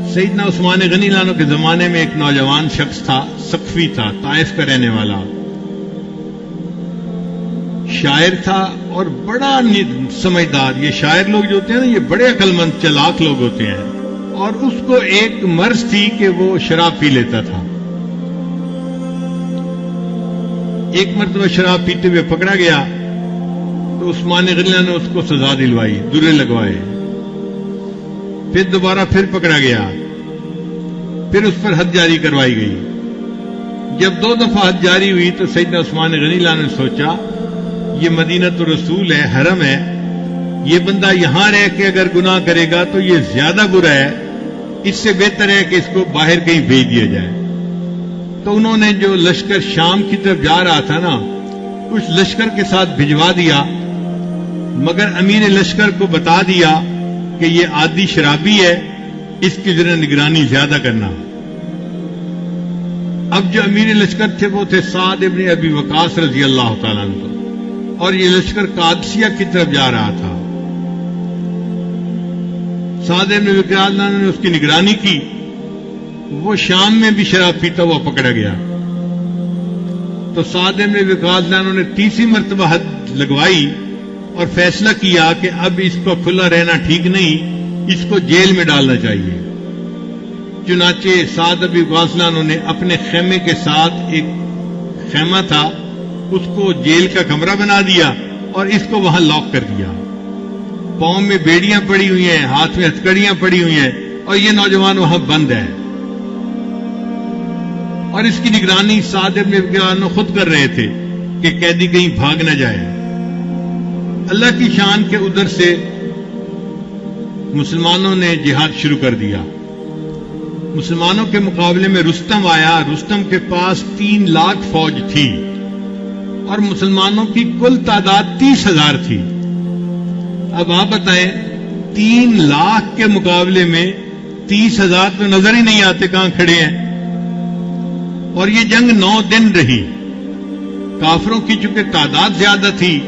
سیدنا عثمان غنی لانو کے زمانے میں ایک نوجوان شخص تھا، سقفی تھا، طائف کا رہنے والا، شاعر تھا اور بڑا سمجھدار۔ یہ شاعر لوگ جو ہوتے ہیں نا، یہ بڑے عقل مند چلاک لوگ ہوتے ہیں۔ اور اس کو ایک مرض تھی کہ وہ شراب پی لیتا تھا۔ ایک مرتبہ شراب پیتے ہوئے پکڑا گیا تو عثمان غنی نے اس کو سزا دلوائی، درے لگوائے۔ پھر دوبارہ پکڑا گیا، پھر اس پر حد جاری کروائی گئی۔ جب 2 دفعہ حد جاری ہوئی تو سیدنا عثمان غنی نے سوچا یہ مدینہ تو رسول ہے، حرم ہے، یہ بندہ یہاں رہ کے اگر گناہ کرے گا تو یہ زیادہ برا ہے، اس سے بہتر ہے کہ اس کو باہر کہیں بھیج دیا جائے۔ تو انہوں نے جو لشکر شام کی طرف جا رہا تھا نا، اس لشکر کے ساتھ بھجوا دیا، مگر امیر لشکر کو بتا دیا کہ یہ عادی شرابی ہے، اس کی ذرا نگرانی زیادہ کرنا۔ اب جو امیر لشکر تھے وہ تھے سعد ابن ابی وقاص رضی اللہ تعالیٰ عنہ، اور یہ لشکر قادسیہ کی طرف جا رہا تھا۔ سعد ابن ابی وقاص نے اس کی نگرانی کی۔ وہ شام میں بھی شراب پیتا ہوا پکڑا گیا تو سعد ابن ابی وقاص نے تیسری مرتبہ حد لگوائی اور فیصلہ کیا کہ اب اس کو کھلا رہنا ٹھیک نہیں، اس کو جیل میں ڈالنا چاہیے۔ چنانچہ سعد ابن ابی وقاص نے اپنے خیمے کے ساتھ، ایک خیمہ تھا، اس کو جیل کا کمرہ بنا دیا اور اس کو وہاں لاک کر دیا۔ پاؤں میں بیڑیاں پڑی ہوئی ہیں، ہاتھ میں ہتھکڑیاں پڑی ہوئی ہیں، اور یہ نوجوان وہاں بند ہے، اور اس کی نگرانی سعد ابن ابی وقاص خود کر رہے تھے کہ قیدی کہیں بھاگ نہ جائے۔ اللہ کی شان کے ادھر سے مسلمانوں نے جہاد شروع کر دیا۔ مسلمانوں کے مقابلے میں رستم آیا۔ رستم کے پاس 3 لاکھ فوج تھی اور مسلمانوں کی کل تعداد 30,000 تھی۔ اب آپ بتائیں، 3 لاکھ کے مقابلے میں 30,000 تو نظر ہی نہیں آتے کہاں کھڑے ہیں۔ اور یہ جنگ 9 دن رہی۔ کافروں کی چونکہ تعداد زیادہ تھی،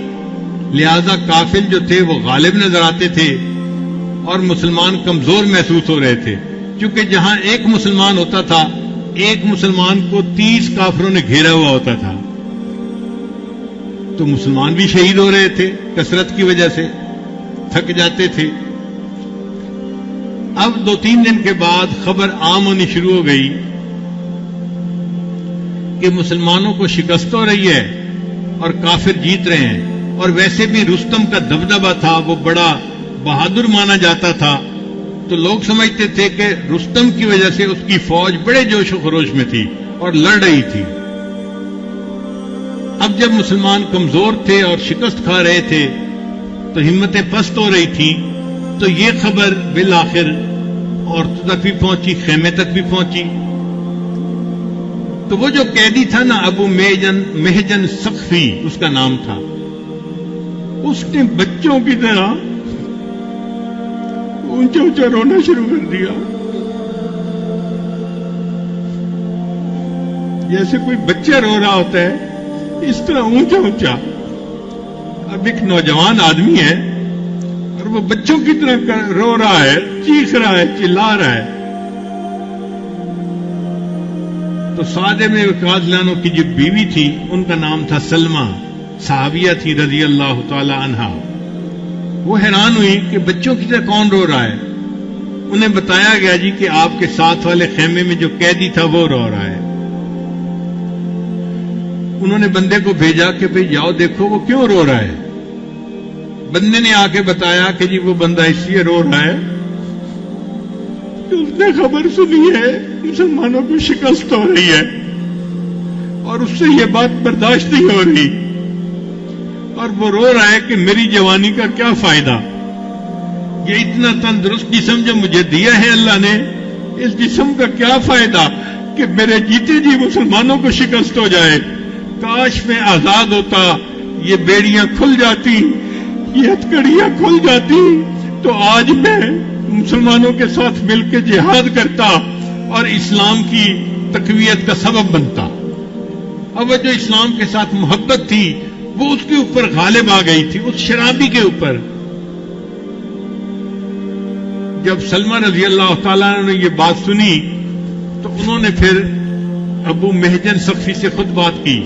لہذا کافر جو تھے وہ غالب نظر آتے تھے اور مسلمان کمزور محسوس ہو رہے تھے، چونکہ جہاں ایک مسلمان ہوتا تھا، ایک مسلمان کو 30 کافروں نے گھیرا ہوا ہوتا تھا۔ تو مسلمان بھی شہید ہو رہے تھے، کثرت کی وجہ سے تھک جاتے تھے۔ اب 2-3 دن کے بعد خبر عام ہونی شروع ہو گئی کہ مسلمانوں کو شکست ہو رہی ہے اور کافر جیت رہے ہیں، اور ویسے بھی رستم کا دبدبہ تھا، وہ بڑا بہادر مانا جاتا تھا، تو لوگ سمجھتے تھے کہ رستم کی وجہ سے اس کی فوج بڑے جوش و خروش میں تھی اور لڑ رہی تھی۔ اب جب مسلمان کمزور تھے اور شکست کھا رہے تھے تو ہمتیں پست ہو رہی تھیں، تو یہ خبر بالآخر عورتوں تک بھی پہنچی، خیمے تک بھی پہنچی۔ تو وہ جو قیدی تھا نا، ابو محجن سقفی اس کا نام تھا، اس نے بچوں کی طرح اونچا اونچا رونا شروع کر دیا، جیسے کوئی بچہ رو رہا ہوتا ہے، اس طرح اونچا اونچا۔ اب ایک نوجوان آدمی ہے اور وہ بچوں کی طرح رو رہا ہے، چیخ رہا ہے، چلا رہا ہے۔ تو سعد ابن وقاص عنہ کی جو بیوی تھی ان کا نام تھا سلمہ، صحابیہ تھی رضی اللہ تعالی عنہا۔ وہ حیران ہوئی کہ بچوں کی طرح کون رو رہا ہے۔ انہیں بتایا گیا جی کہ آپ کے ساتھ والے خیمے میں جو قیدی تھا وہ رو رہا ہے۔ انہوں نے بندے کو بھیجا کہ بھئی جاؤ دیکھو وہ کیوں رو رہا ہے۔ بندے نے آ کے بتایا کہ جی وہ بندہ اس لیے رو رہا ہے کہ اس نے خبر سنی ہے مسلمانوں کو شکست ہو رہی ہے اور اس سے یہ بات برداشت نہیں ہو رہی، اور وہ رو رہا ہے کہ میری جوانی کا کیا فائدہ، یہ اتنا تندرست جسم جو مجھے دیا ہے اللہ نے، اس جسم کا کیا فائدہ کہ میرے جیتے جی مسلمانوں کو شکست ہو جائے۔ کاش میں آزاد ہوتا، یہ بیڑیاں کھل جاتی، یہ ہتھکڑیاں کھل جاتی، تو آج میں مسلمانوں کے ساتھ مل کے جہاد کرتا اور اسلام کی تقویت کا سبب بنتا۔ اب وہ جو اسلام کے ساتھ محبت تھی وہ اس کے اوپر غالب آ گئی تھی، اس شرابی کے اوپر۔ جب سلمہ رضی اللہ تعالیٰ عنہ نے یہ بات سنی تو انہوں نے پھر ابو محجن ثقفی سے خود بات کی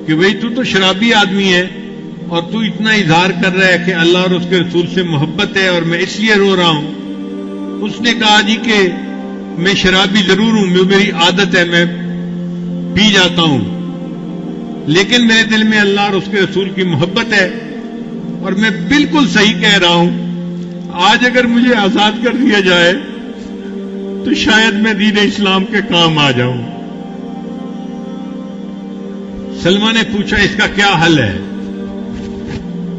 کہ بھئی تو شرابی آدمی ہے اور تو اتنا اظہار کر رہا ہے کہ اللہ اور اس کے رسول سے محبت ہے اور میں اس لیے رو رہا ہوں. اس نے کہا جی کہ میں شرابی ضرور ہوں, میری عادت ہے, میں پی جاتا ہوں, لیکن میرے دل میں اللہ اور اس کے رسول کی محبت ہے اور میں بالکل صحیح کہہ رہا ہوں. آج اگر مجھے آزاد کر دیا جائے تو شاید میں دین اسلام کے کام آ جاؤں. سلمہ نے پوچھا اس کا کیا حل ہے؟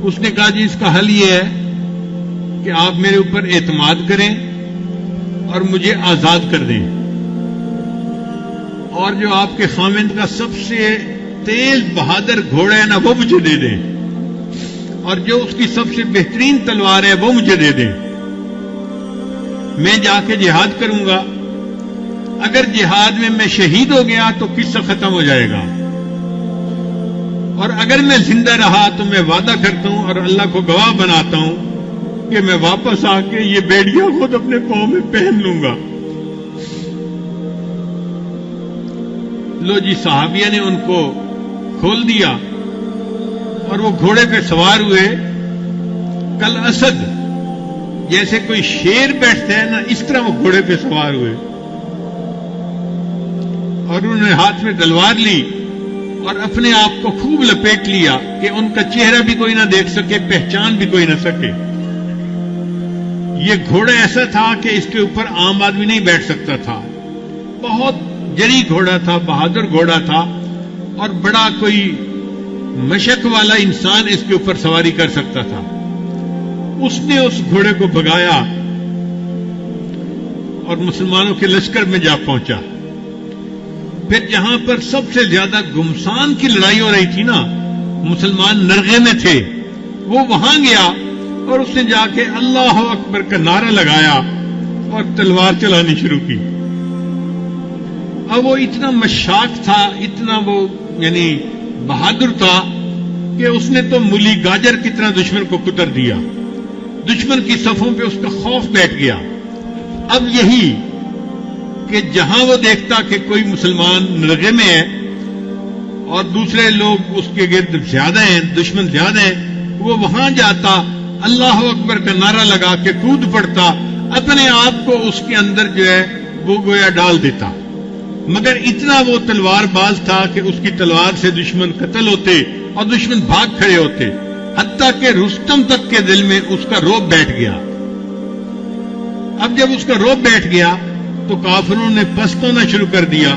اس نے کہا جی اس کا حل یہ ہے کہ آپ میرے اوپر اعتماد کریں اور مجھے آزاد کر دیں, اور جو آپ کے خاوند کا سب سے تیز بہادر گھوڑا ہے نا وہ مجھے دے دیں, اور جو اس کی سب سے بہترین تلوار ہے وہ مجھے دے دیں. میں جا کے جہاد کروں گا. اگر جہاد میں شہید ہو گیا تو قصہ ختم ہو جائے گا, اور اگر میں زندہ رہا تو میں وعدہ کرتا ہوں اور اللہ کو گواہ بناتا ہوں کہ میں واپس آ کے یہ بیڑیاں خود اپنے پاؤں میں پہن لوں گا. لو جی, صحابیہ نے ان کو کھول دیا اور وہ گھوڑے پہ سوار ہوئے. کل اسد جیسے کوئی شیر بیٹھتا ہے نا, اس طرح وہ گھوڑے پہ سوار ہوئے, اور انہوں نے ہاتھ میں تلوار لی اور اپنے آپ کو خوب لپیٹ لیا کہ ان کا چہرہ بھی کوئی نہ دیکھ سکے, پہچان بھی کوئی نہ سکے. یہ گھوڑا ایسا تھا کہ اس کے اوپر عام آدمی نہیں بیٹھ سکتا تھا. بہت جری گھوڑا تھا, بہادر گھوڑا تھا, اور بڑا کوئی مشق والا انسان اس کے اوپر سواری کر سکتا تھا. اس نے اس گھوڑے کو بھگایا اور مسلمانوں کے لشکر میں جا پہنچا. پھر جہاں پر سب سے زیادہ گمسان کی لڑائی ہو رہی تھی نا, مسلمان نرغے میں تھے, وہ وہاں گیا اور اس نے جا کے اللہ اکبر کا نعرہ لگایا اور تلوار چلانی شروع کی. اب وہ اتنا مشاق تھا, اتنا وہ یعنی بہادر تھا کہ اس نے تو مولی گاجر کی طرح دشمن کو کتر دیا. دشمن کی صفوں پہ اس کا خوف بیٹھ گیا. اب یہی کہ جہاں وہ دیکھتا کہ کوئی مسلمان نرغے میں ہے اور دوسرے لوگ اس کے گرد زیادہ ہیں, دشمن زیادہ ہیں, وہ وہاں جاتا, اللہ اکبر کا نعرہ لگا کے کود پڑتا, اپنے آپ کو اس کے اندر جو ہے وہ گویا ڈال دیتا. مگر اتنا وہ تلوار باز تھا کہ اس کی تلوار سے دشمن قتل ہوتے اور دشمن بھاگ کھڑے ہوتے, حتیٰ کہ رستم تک کے دل میں اس کا رعب بیٹھ گیا. اب جب اس کا رعب بیٹھ گیا تو کافروں نے پست ہونا شروع کر دیا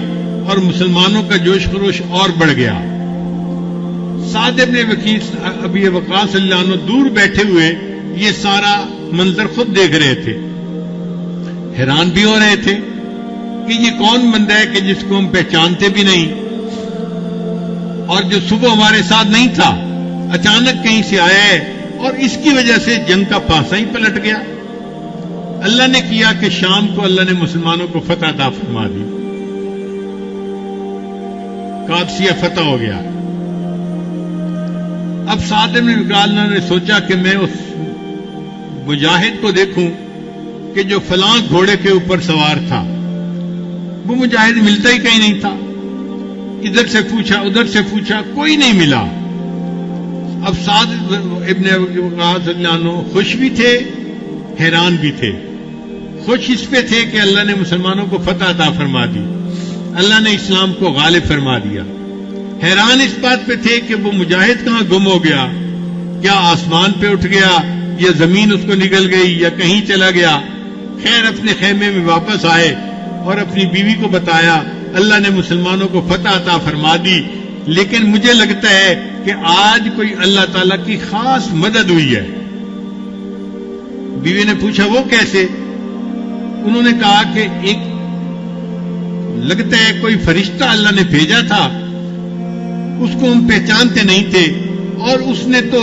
اور مسلمانوں کا جوش خروش اور بڑھ گیا. سعد بن ابی وقاص رضی اللہ عنہ دور بیٹھے ہوئے یہ سارا منظر خود دیکھ رہے تھے, حیران بھی ہو رہے تھے کہ یہ کون بندہ ہے کہ جس کو ہم پہچانتے بھی نہیں, اور جو صبح ہمارے ساتھ نہیں تھا, اچانک کہیں سے آیا ہے اور اس کی وجہ سے جنگ کا پاسا ہی پلٹ گیا. اللہ نے کیا کہ شام کو اللہ نے مسلمانوں کو فتح عطا فرما دی, قادسیہ فتح ہو گیا. اب سعد بن وقاص نے سوچا کہ میں اس مجاہد کو دیکھوں کہ جو فلاں گھوڑے کے اوپر سوار تھا. وہ مجاہد ملتا ہی کہیں نہیں تھا. ادھر سے پوچھا, ادھر سے پوچھا, کوئی نہیں ملا. اب سعد ابن وقاص رضی اللہ عنہ خوش بھی تھے, حیران بھی تھے. خوش اس پہ تھے کہ اللہ نے مسلمانوں کو فتح عطا فرما دی, اللہ نے اسلام کو غالب فرما دیا. حیران اس بات پہ تھے کہ وہ مجاہد کہاں گم ہو گیا, کیا آسمان پہ اٹھ گیا یا زمین اس کو نکل گئی یا کہیں چلا گیا. خیر اپنے خیمے میں واپس آئے اور اپنی بیوی کو بتایا اللہ نے مسلمانوں کو فتح عطا فرما دی, لیکن مجھے لگتا ہے کہ آج کوئی اللہ تعالیٰ کی خاص مدد ہوئی ہے. بیوی نے پوچھا وہ کیسے؟ انہوں نے کہا کہ ایک لگتا ہے کوئی فرشتہ اللہ نے بھیجا تھا, اس کو ہم پہچانتے نہیں تھے, اور اس نے تو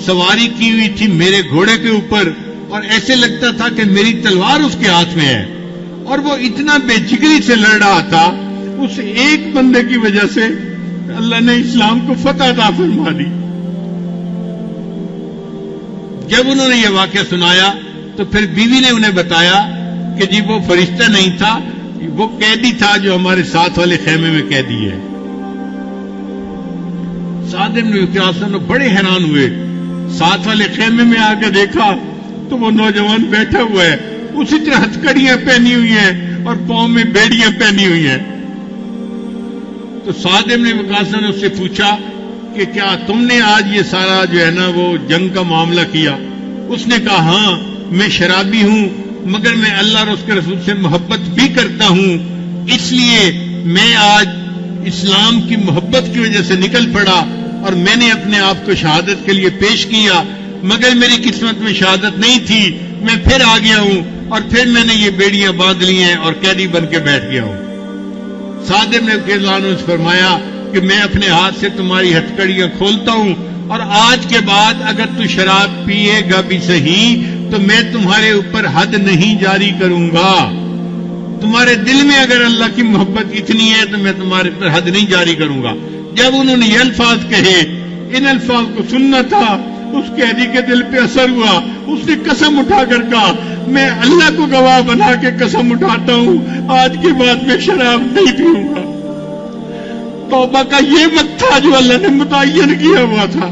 سواری کی ہوئی تھی میرے گھوڑے کے اوپر, اور ایسے لگتا تھا کہ میری تلوار اس کے ہاتھ میں ہے, اور وہ اتنا بے جگری سے لڑ رہا تھا. اس ایک بندے کی وجہ سے اللہ نے اسلام کو فتح عطا فرما دی. جب انہوں نے یہ واقعہ سنایا تو پھر بیوی نے انہیں بتایا کہ جی وہ فرشتہ نہیں تھا، وہ قیدی تھا جو ہمارے ساتھ والے خیمے میں قیدی ہے۔ سعد بن وقاص بڑے حیران ہوئے، ساتھ والے خیمے میں آ کے دیکھا تو وہ نوجوان بیٹھا ہوا ہے، اسی طرح ہتھکڑیاں پہنی ہوئی ہیں اور پاؤں میں بیڑیاں پہنی ہوئی ہیں۔ تو سعد بن وقاص نے اس سے پوچھا کہ کیا تم نے آج یہ سارا جو ہے نا وہ جنگ کا معاملہ کیا؟ اس نے کہا ہاں میں شرابی ہوں مگر میں اللہ اور اس کے رسول سے محبت بھی کرتا ہوں، اس لیے میں آج اسلام کی محبت کی وجہ سے نکل پڑا اور میں نے اپنے آپ کو شہادت کے لیے پیش کیا، مگر میری قسمت میں شہادت نہیں تھی، میں پھر آ گیا ہوں اور پھر میں نے یہ بیڑیاں باندھ لی ہیں اور قیدی بن کے بیٹھ گیا ہوں۔ سعد بن وقاص نے فرمایا کہ میں اپنے ہاتھ سے تمہاری ہتھکڑیاں کھولتا ہوں اور آج کے بعد اگر تو شراب پیے گا بھی صحیح تو میں تمہارے اوپر حد نہیں جاری کروں گا، تمہارے دل میں اگر اللہ کی محبت اتنی ہے تو میں تمہارے پر حد نہیں جاری کروں گا۔ جب انہوں نے یہ الفاظ کہے، ان الفاظ کو سننا تھا، اس قیدی کے دل پہ اثر ہوا، اس نے قسم اٹھا کر کہا میں اللہ کو گواہ بنا کے قسم اٹھاتا ہوں آج کے بعد میں شراب نہیں پیوں گا۔ توبہ کا یہ وقت تھا جو اللہ نے متعین کیا ہوا تھا،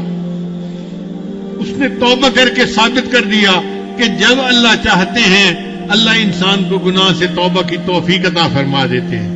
اس نے توبہ کر کے ثابت کر دیا کہ جب اللہ چاہتے ہیں اللہ انسان کو گناہ سے توبہ کی توفیق عطا فرما دیتے ہیں۔